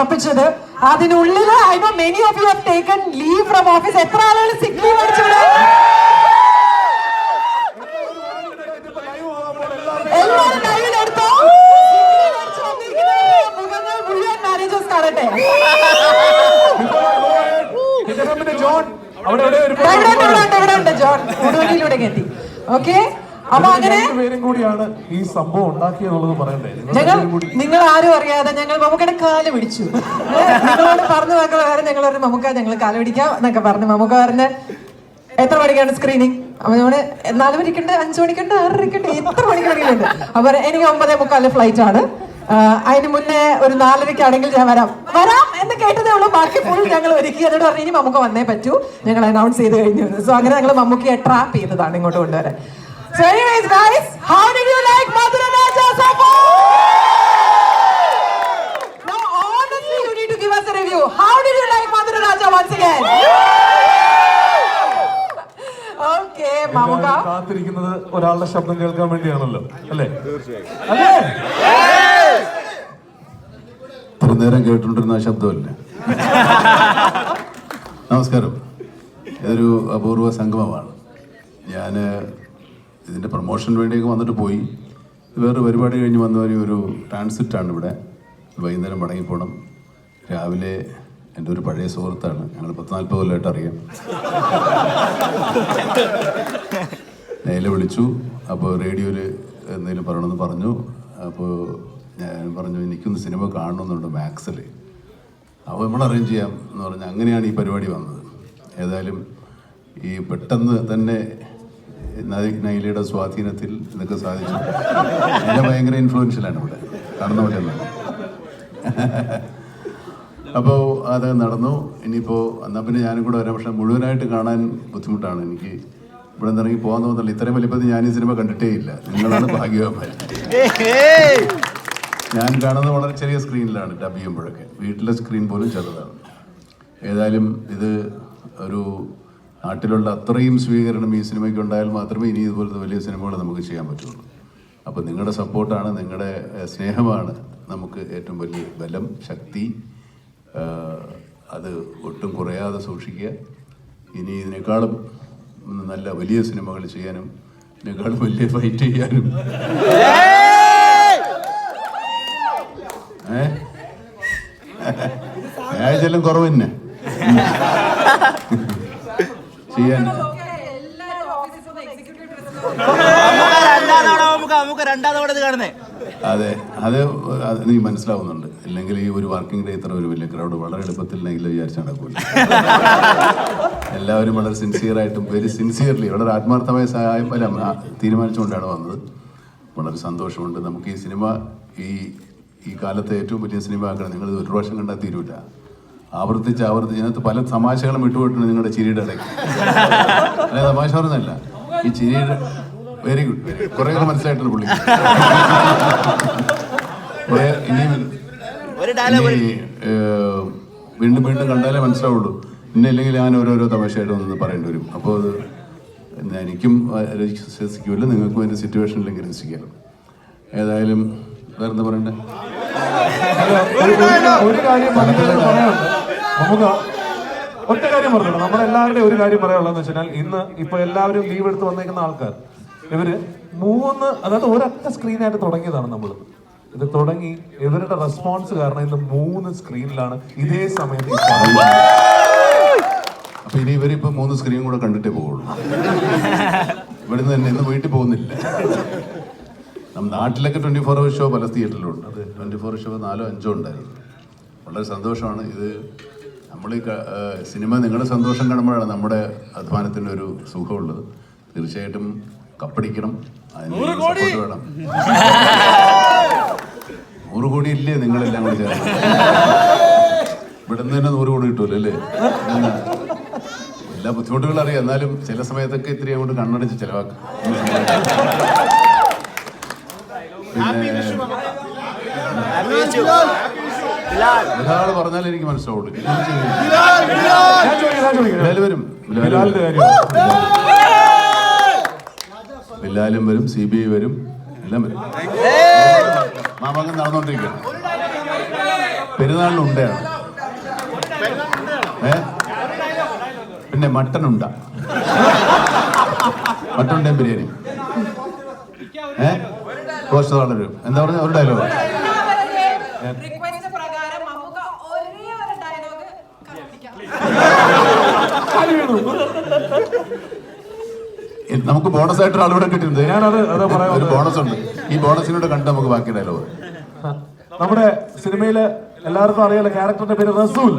സമർപ്പിച്ചത്. അതിനുള്ളിൽ I know many of you have taken leave from office. എത്ര ആളുകൾ സിക്ക് ലീവ് അടിച്ചത്? എല്ലാവരും ലൈവിലെടുത്തോ? മുഖങ്ങൾ മുഴുവൻ മാനേജേഴ്സ് കാണട്ടെ. ഇവിടെ ഉണ്ട് ജോൺ, ഉടുവടിയിലൂടെ എത്തി. ഓക്കെ, അപ്പൊ അങ്ങനെ കൂടിയാണ് ഈ സംഭവം ഉണ്ടാക്കിയെന്നുള്ളത് പറയണ്ടേ. നിങ്ങൾ ആരും അറിയാതെ ഞങ്ങൾ മമ്മൂക്കയുടെ കാല് പിടിച്ചു. നിങ്ങളോട് പറഞ്ഞു നോക്കാൻ വേറെ ഞങ്ങൾ പറഞ്ഞു മമ്മൂക്ക ഞങ്ങൾ കാല് പിടിക്കാം എന്നൊക്കെ പറഞ്ഞു. മമ്മൂക്ക പറഞ്ഞ് എത്ര മണിക്കാണ് സ്ക്രീനിങ്? അപ്പൊ നമ്മള് 4 മണിക്കുണ്ട്, 5 മണിക്കുണ്ട്, 6:30 എത്ര മണിക്കാണെങ്കിലുണ്ട്. അപ്പൊ എനിക്ക് 9:45 ഫ്ലൈറ്റ് ആണ്. അതിന് മുന്നേ ഒരു 4:30 ഞാൻ വരാം എന്ന് കേട്ടതേ ഉള്ളൂ. ബാക്കി ഫുൾ ഞങ്ങൾ ഒരുക്കി. എന്നോട് പറഞ്ഞു ഇനി മമ്മൂക്ക വന്നേ പറ്റൂ, ഞങ്ങൾ അനൗൺസ് ചെയ്ത് കഴിഞ്ഞു. സോ അങ്ങനെ ഞങ്ങൾ മമ്മൂക്കയെ ട്രാപ്പ് ചെയ്തതാണ് ഇങ്ങോട്ട് കൊണ്ടുവരാൻ. So anyways guys, how did you like Madhura Raja so far? Now honestly you need to give us a review. How did you like Madhura Raja once again? Okay, Mamukka. കാത്തിരിക്കുന്നത് ഒരാളുടെ ശബ്ദം കേൾക്കാൻ വേണ്ടിയാണല്ലോ അല്ലേ? ഇത്ര നേരം കേട്ടുകൊണ്ടിരുന്ന ശബ്ദമല്ലേ? നമസ്കാരം. ഇതൊരു അപൂർവ സംഗമമാണ്. ഞാൻ ഇതിൻ്റെ പ്രൊമോഷന് വേണ്ടിയൊക്കെ വന്നിട്ട് പോയി. വേറൊരു പരിപാടി കഴിഞ്ഞ് വന്നവർ ഒരു ട്രാൻസിറ്റാണ് ഇവിടെ. വൈകുന്നേരം മടങ്ങിപ്പോണം. രാവിലെ എൻ്റെ ഒരു പഴയ സുഹൃത്താണ്, ഞങ്ങൾ 40 കൊല്ലമായിട്ട് അറിയാം. നേരെ വിളിച്ചു. അപ്പോൾ റേഡിയോയിൽ എന്തെങ്കിലും പറയണമെന്ന് പറഞ്ഞു. അപ്പോൾ ഞാൻ പറഞ്ഞു എനിക്കൊന്ന് സിനിമ കാണണമെന്നുണ്ട് മാക്സിൽ. അപ്പോൾ നമ്മൾ അറേഞ്ച് ചെയ്യാം എന്ന് പറഞ്ഞാൽ അങ്ങനെയാണ് ഈ പരിപാടി വന്നത്. ഏതായാലും ഈ പെട്ടെന്ന് തന്നെ നൈലയുടെ സ്വാധീനത്തിൽ ഇതൊക്കെ സാധിച്ചു. നൈല ഭയങ്കര ഇൻഫ്ലുവൻഷ്യലാണ് ഇവിടെ, കാണുന്ന പോലെ തന്നെ. അപ്പോൾ അത് നടന്നു. ഇനിയിപ്പോൾ എന്നാൽ പിന്നെ ഞാനും കൂടെ വരാം. പക്ഷെ മുഴുവനായിട്ട് കാണാൻ ബുദ്ധിമുട്ടാണ് എനിക്ക്. ഇവിടെ നിന്ന് ഇറങ്ങി പോകാൻ തോന്നുന്നില്ല. ഇത്രയും വലിപ്പത്തിൽ ഞാൻ ഈ സിനിമ കണ്ടിട്ടേ ഇല്ല. നിങ്ങളാണ് ഭാഗ്യവാന്മാർ. ഞാൻ കാണുന്നത് വളരെ ചെറിയ സ്ക്രീനിലാണ് ഡബ് ചെയ്യുമ്പോഴൊക്കെ. വീട്ടിലെ സ്ക്രീൻ പോലും ചെറുതാണ്. ഏതായാലും ഇത് ഒരു നാട്ടിലുള്ള അത്രയും സ്വീകരണം ഈ സിനിമയ്ക്ക് ഉണ്ടായാൽ മാത്രമേ ഇനി ഇതുപോലത്തെ വലിയ സിനിമകൾ നമുക്ക് ചെയ്യാൻ പറ്റുള്ളൂ. അപ്പോൾ നിങ്ങളുടെ സപ്പോർട്ടാണ്, നിങ്ങളുടെ സ്നേഹമാണ് നമുക്ക് ഏറ്റവും വലിയ ബലം, ശക്തി. അത് ഒട്ടും കുറയാതെ സൂക്ഷിക്കുക. ഇനി ഇതിനേക്കാളും നല്ല വലിയ സിനിമകൾ ചെയ്യാനും ഇതിനേക്കാളും വലിയ ഫൈറ്റ് ചെയ്യാനും ഞായച്ചെല്ലാം കുറവ് തന്നെ ചെയ്യാൻ. അതെ, അത് നീ മനസ്സിലാവുന്നുണ്ട്. ഇല്ലെങ്കിൽ ഈ ഒരു വർക്കിംഗ് ഡേ ഇത്ര ഒരു വലിയ ക്രൗഡ് വളരെ എളുപ്പത്തിൽ വിചാരിച്ച് നടക്കൂല. എല്ലാവരും വളരെ സിൻസിയറായിട്ടും വെരി സിൻസിയർലി വളരെ ആത്മാർത്ഥമായ സഹായം തീരുമാനിച്ചുകൊണ്ടാണ് വന്നത്. വളരെ സന്തോഷമുണ്ട്. നമുക്ക് ഈ സിനിമ ഈ കാലത്തെ ഏറ്റവും വലിയ സിനിമ ആക്കണം. നിങ്ങൾ ഒരു പ്രാവശ്യം കണ്ടാൽ തീരൂല. ആവർത്തിച്ച് ഇതിനകത്ത് പല തമാശകളും വിട്ടുപോയിട്ടുണ്ട് നിങ്ങളുടെ ചിരിയുടെ ഇടയ്ക്ക്. അല്ലെ, തമാശ പറഞ്ഞല്ല, ഈ ചിരിയുടെ വെരി ഗുഡ്, കുറെ മനസ്സിലായിട്ടുണ്ട് പുള്ളി. വീണ്ടും വീണ്ടും കണ്ടാലേ മനസ്സിലാവുള്ളൂ. ഇല്ലെങ്കിൽ ഞാൻ ഓരോരോ തമാശയായിട്ട് ഒന്ന് പറയേണ്ടി വരും. അപ്പോൾ അത് എനിക്കും രസിക്കുമല്ലോ, നിങ്ങൾക്കും അതിൻ്റെ സിറ്റുവേഷനിലെങ്കിൽ രസിക്കാമല്ലോ. ഏതായാലും വേറെന്താ പറയണ്ടേ? ഒരു കാര്യം പറയാനുണ്ട് നമുക്ക്. ഒറ്റ കാര്യം പറഞ്ഞല്ലോ, നമ്മളെല്ലാവരുടെയും ഒരു കാര്യം പറയാനുള്ളതെന്ന് വെച്ചാൽ ഇപ്പൊ എല്ലാവരും ലീവ് എടുത്ത് വന്നേക്കുന്ന ആൾക്കാർ ഇവര് 3, അതായത് ഒരൊറ്റ സ്ക്രീനായിട്ട് തുടങ്ങിയതാണ് നമ്മൾ. ഇത് തുടങ്ങി ഇവരുടെ റെസ്പോൺസ് കാരണം ഇന്ന് 3 സ്ക്രീനിലാണ് ഇതേ സമയത്ത്. അപ്പൊ ഇനി ഇവരിപ്പോ 3 സ്ക്രീൻ കൂടെ കണ്ടിട്ടേ പോവുള്ളൂ. ഇവിടുന്ന് തന്നെ ഇന്ന് വീട്ടിൽ പോകുന്നില്ല. നമ്മുടെ നാട്ടിലൊക്കെ 24 hour ഷോ പല തിയേറ്ററിലുണ്ട്. അത് 24 hour ഷോ 4 5 ഉണ്ടായിരുന്നു. വളരെ സന്തോഷമാണ്. ഇത് നമ്മൾ സിനിമ നിങ്ങളുടെ സന്തോഷം കാണുമ്പോഴാണ് നമ്മുടെ അധ്വാനത്തിൻ്റെ ഒരു സുഖമുള്ളത്. തീർച്ചയായിട്ടും കപ്പടിക്കണം, അതിന് സപ്പോർട്ട് വേണം. 100 കോടി ഇല്ലേ നിങ്ങളെല്ലാം കൂടി ചേർന്ന്? ഇവിടുന്ന് തന്നെ 100 കോടി കിട്ടുമല്ലോ അല്ലേ? എല്ലാ ബുദ്ധിമുട്ടുകളും അറിയാം. എന്നാലും ചില സമയത്തൊക്കെ ഇത്തിരി അങ്ങോട്ട് കണ്ണടച്ച് ചിലവാക്കും. ഒരാള് പറഞ്ഞാൽ എനിക്ക് മനസ്സിലാവുള്ളൂ. വരും, ബിലാലും വരും, CBI വരും, എല്ലാം വരും. മാമാങ്കം നടന്നുകൊണ്ടിരിക്കുകയാണ്. പെരുന്നാളിന് ഉണ്ടയാണ്. പിന്നെ മട്ടൻ ഉണ്ട, മട്ടൻ ഉണ്ടയും ബിരിയാണി. കോസ്റ്റ് വളരും. എന്താ പറഞ്ഞ ഒരു ഡയലോഗ് നമുക്ക് ബോണസ് ആയിട്ട് ആളുകൂടെ കിട്ടിയിട്ടുണ്ട്. ഒരു ബോണസ് ഉണ്ട്. ഈ ബോണസിനോട് കണ്ട് നമുക്ക് ബാക്കി ഡയലോഗ്. നമ്മുടെ സിനിമയില് എല്ലാവർക്കും അറിയാലോ ക്യാരക്ടറിന്റെ പേര് റസൂൽ.